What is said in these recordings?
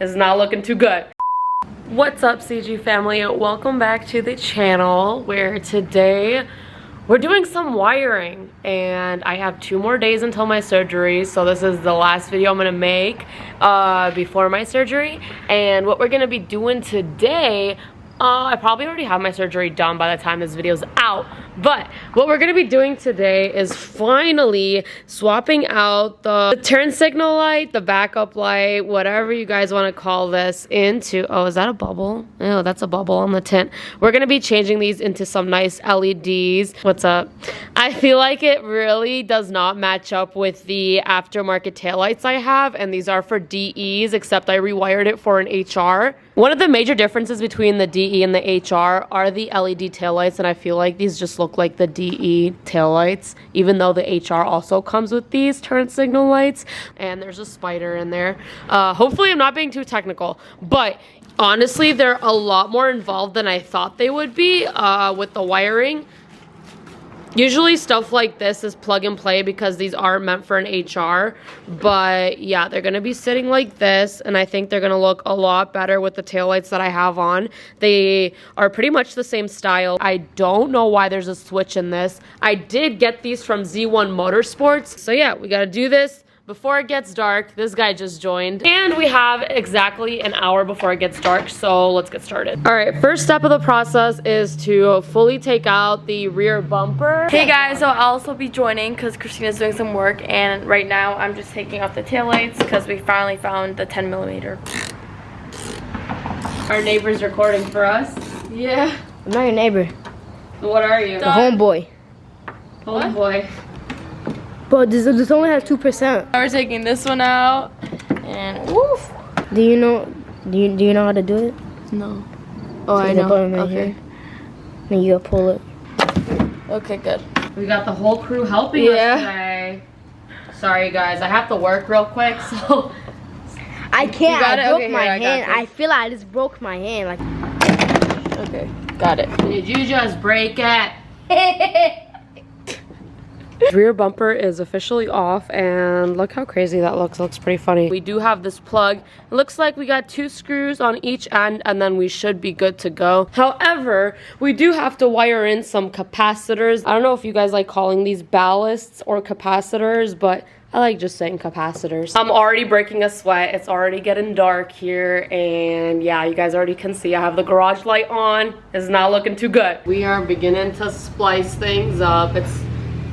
It's not looking too good. What's up, CG family? Welcome back to the channel, where today we're doing some wiring, and I have 2 more days until my surgery, so this is the last video I'm gonna make before my surgery. And what we're gonna be doing today, I probably already have my surgery done by the time this video's out, but what we're gonna be doing today is finally swapping out the turn signal light, the backup light, whatever you guys want to call this, into, oh, is that a bubble? Oh, that's a bubble on the tint. We're gonna be changing these into some nice LEDs. What's up? I feel like it really does not match up with the aftermarket taillights I have, and these are for DEs, except I rewired it for an HR. One of the major differences between the DE and the HR are the LED taillights, and I feel like these just look like the DE taillights, even though the HR also comes with these turn signal lights. And there's a spider in there. Hopefully I'm not being too technical, but honestly, they're a lot more involved than I thought they would be with the wiring. Usually stuff like this is plug and play because these are meant for an HR, but yeah, they're going to be sitting like this, and I think they're going to look a lot better with the taillights that I have on. They are pretty much the same style. I don't know why there's a switch in this. I did get these from Z1 Motorsports, so yeah, we got to do this before it gets dark. This guy just joined, and we have exactly an hour before it gets dark, so let's get started. All right, first step of the process is to fully take out the rear bumper. Hey guys, so I'll also be joining because Christina's doing some work, and right now I'm just taking off the taillights because we finally found the 10mm. Our neighbor's recording for us. Yeah. I'm not your neighbor. What are you? The homeboy. Homeboy. But this only has 2%. We're taking this one out, and woof. Do you know how to do it? No. Oh, See I the know. button right Okay. here? Then you gotta pull it. Okay, good. We got the whole crew helping us today. Sorry guys, I have to work real quick, so I can't. You got it? I broke Okay, my here, I got hand. this. I feel like I just broke my hand. Like. Okay, got it. did you just break it? Rear bumper is officially off, and look how crazy that looks. It looks pretty funny. We do have this plug. It looks like we got 2 screws on each end, and then we should be good to go. However, we do have to wire in some capacitors. I don't know if you guys like calling these ballasts or capacitors, but I like just saying capacitors. I'm already breaking a sweat. It's already getting dark here, and yeah, you guys already can see I have the garage light on. It's not looking too good. We are beginning to splice things up. It's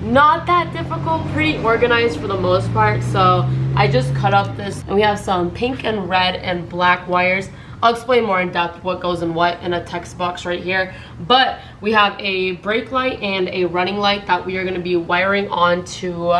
not that difficult, pretty organized for the most part. So I just cut up this, and we have some pink and red and black wires. I'll explain more in depth what goes in what in a text box right here. But we have a brake light and a running light that we are going to be wiring onto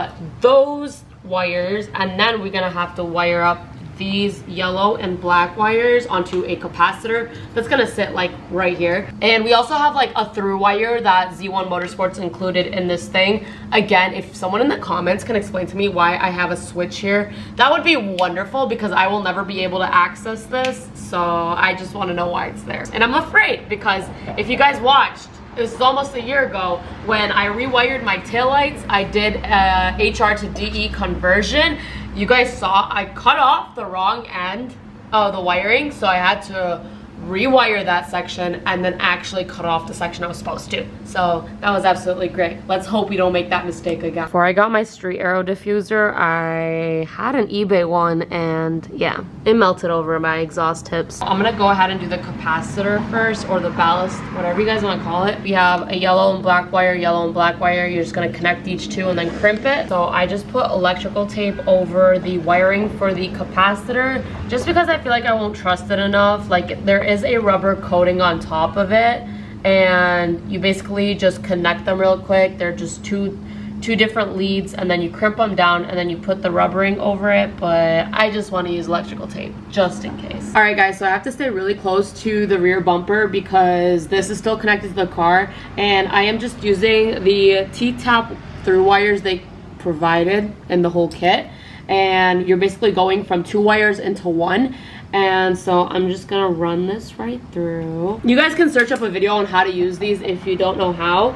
those wires, and then we're going to have to wire up these yellow and black wires onto a capacitor that's gonna sit like right here. And we also have like a through wire that Z1 Motorsports included in this thing. Again, if someone in the comments can explain to me why I have a switch here, that would be wonderful, because I will never be able to access this, so I just want to know why it's there. And I'm afraid, because if you guys watched, this is almost a year ago when I rewired my taillights. I did a HR to DE conversion. You guys saw I cut off the wrong end of the wiring, so I had to rewire that section and then actually cut off the section I was supposed to. So that was absolutely great. Let's hope we don't make that mistake again. Before I got my street arrow diffuser, I had an eBay one, and yeah, it melted over my exhaust tips. I'm gonna go ahead and do the capacitor first, or the ballast, whatever you guys want to call it. We have a yellow and black wire, yellow and black wire. You're just gonna connect each 2 and then crimp it. So I just put electrical tape over the wiring for the capacitor, just because I feel like I won't trust it enough. Like, there is a rubber coating on top of it, and you basically just connect them real quick. They're just two different leads, and then you crimp them down, and then you put the rubbering over it. But I just want to use electrical tape just in case. All right guys, so I have to stay really close to the rear bumper because this is still connected to the car, and I am just using the T-tap through wires they provided in the whole kit, and you're basically going from 2 wires into 1. And so I'm just gonna run this right through. You guys can search up a video on how to use these if you don't know how,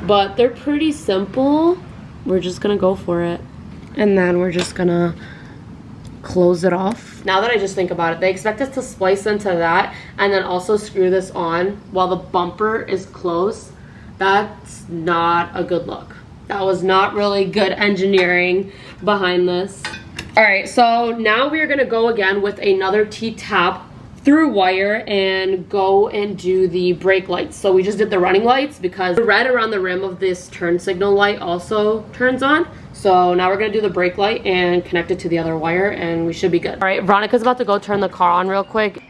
but they're pretty simple. We're just gonna go for it. And then we're just gonna close it off. Now that I just think about it, they expect us to splice into that and then also screw this on while the bumper is closed. That's not a good look. That was not really good engineering behind this. All right, so now we're gonna go again with another T-tap through wire and go and do the brake lights. So we just did the running lights because the red around the rim of this turn signal light also turns on. So now we're gonna do the brake light and connect it to the other wire and we should be good. All right, Veronica's about to go turn the car on real quick.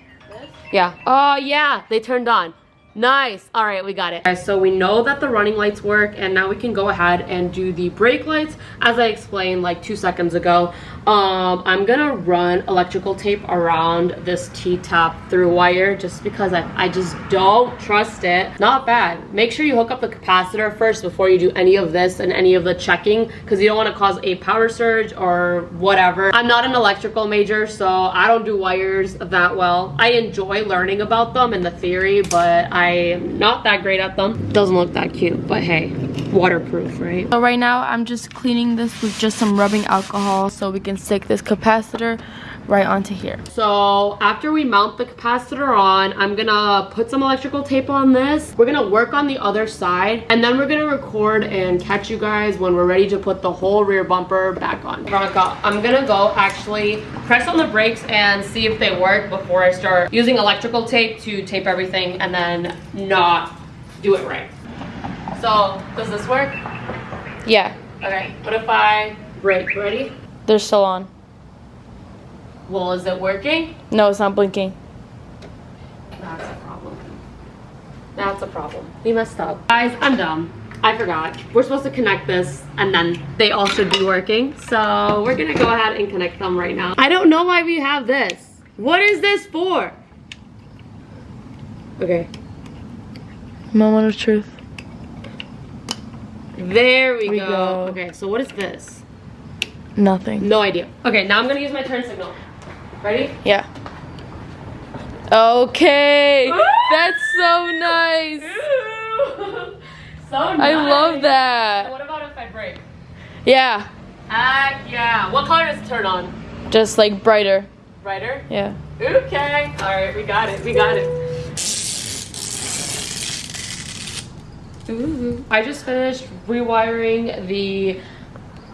Yeah. Oh yeah, they turned on. Nice. All right, we got it. So we know that the running lights work and now we can go ahead and do the brake lights as I explained like 2 seconds ago. I'm gonna run electrical tape around this T-tap through wire just because I just don't trust it. Not bad. Make sure you hook up the capacitor first before you do any of this and any of the checking because you don't want to cause a power surge or whatever. I'm not an electrical major, so I don't do wires that well. I enjoy learning about them and the theory, but I'm not that great at them. Doesn't look that cute, but hey, waterproof, right? So right now I'm just cleaning this with just some rubbing alcohol so we can stick this capacitor right onto here. So after we mount the capacitor on, I'm gonna put some electrical tape on this. We're gonna work on the other side and then we're gonna record and catch you guys when we're ready to put the whole rear bumper back on. Veronica, I'm gonna go actually press on the brakes and see if they work before I start using electrical tape to tape everything and then not do it right. So does this work? Yeah, Okay, what if I brake? Ready? they're still on. Well, is it working? No, it's not blinking. That's a problem. That's a problem. We messed up. Guys, I'm dumb. I forgot. We're supposed to connect this and then they all should be working. So we're gonna go ahead and connect them right now. I don't know why we have this. What is this for? Okay. Moment of truth. There we go. Okay, so what is this? Nothing. No idea. Okay, now I'm gonna use my turn signal. Ready? Yeah. Okay. That's so nice. So nice. I love that. What about if I brake? Yeah. Heck yeah. What color does it turn on? Just like brighter. Brighter? Yeah. Okay. Alright, we got it. We got it. Ooh. I just finished rewiring the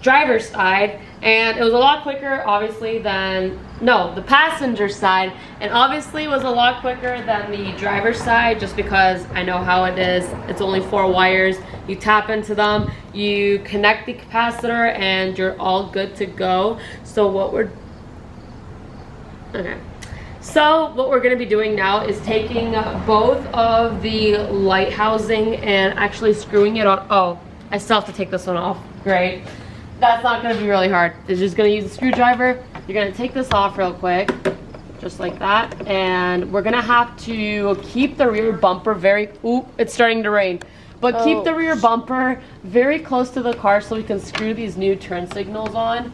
driver's side and it was a lot quicker obviously than the passenger side, and obviously it was a lot quicker than the driver's side just because I know how it is. It's only 4 wires. You tap into them, you connect the capacitor and you're all good to go. So what we're going to be doing now is taking both of the light housing and actually screwing it on. Oh, I still have to take this one off. Great. That's not going to be really hard. You're just going to use a screwdriver. You're going to take this off real quick, just like that. And we're going to have to keep the rear bumper it's starting to rain. But keep the rear bumper very close to the car so we can screw these new turn signals on.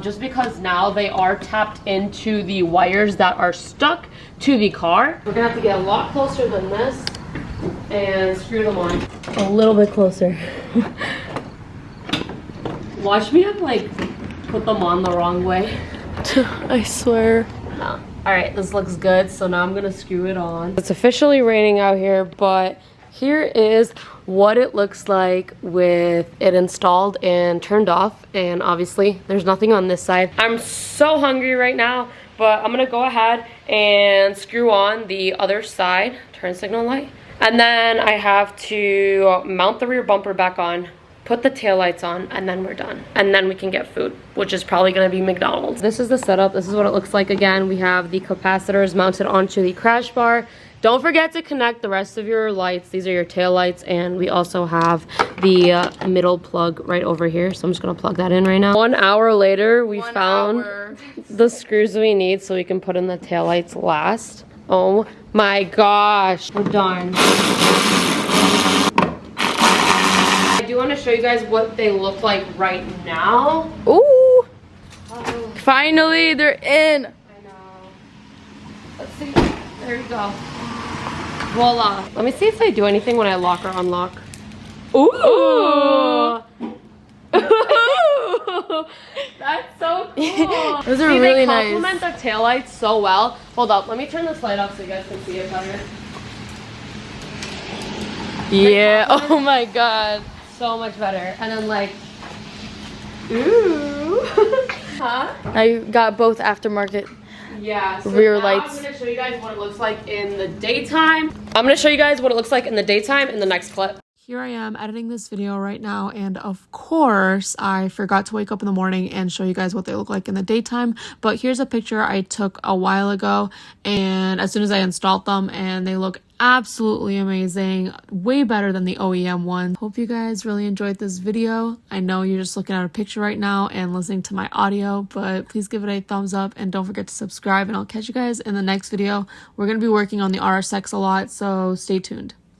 Just because now they are tapped into the wires that are stuck to the car. We're gonna have to get a lot closer than this and screw them on. A little bit closer. Watch me like put them on the wrong way. I swear. No. Alright, this looks good, so now I'm gonna screw it on. It's officially raining out here, but here is what it looks like with it installed and turned off, and obviously there's nothing on this side. I'm so hungry right now, but I'm gonna go ahead and screw on the other side turn signal light, and then I have to mount the rear bumper back on, put the taillights on, and then we're done. And then we can get food, which is probably gonna be McDonald's. This is the setup. This is what it looks like. Again, we have the capacitors mounted onto the crash bar. Don't forget to connect the rest of your lights. These are your tail lights, and we also have the middle plug right over here. So I'm just gonna plug that in right now. 1 hour later, we found the screws we need so we can put in the tail lights last. Oh my gosh, we're done. I do want to show you guys what they look like right now. Ooh. Oh. Finally, they're in. I know. Let's see. There you go. Voila. Let me see if they do anything when I lock or unlock. Ooh. Ooh. That's so Those are See, really they complement nice. the taillights so well. Hold up, let me turn this light off so you guys can see it better. Yeah. Oh my god. So much better. And then like, ooh. Huh? I got both aftermarket. Yeah, so Rear now lights. I'm gonna show you guys what it looks like in the daytime. I'm gonna show you guys what it looks like in the daytime in the next clip. Here I am editing this video right now, and of course I forgot to wake up in the morning and show you guys what they look like in the daytime, but here's a picture I took a while ago and as soon as I installed them, and they look absolutely amazing, way better than the OEM one. Hope you guys really enjoyed this video. I know you're just looking at a picture right now and listening to my audio, but please give it a thumbs up and don't forget to subscribe, and I'll catch you guys in the next video. We're going to be working on the RSX a lot, so stay tuned.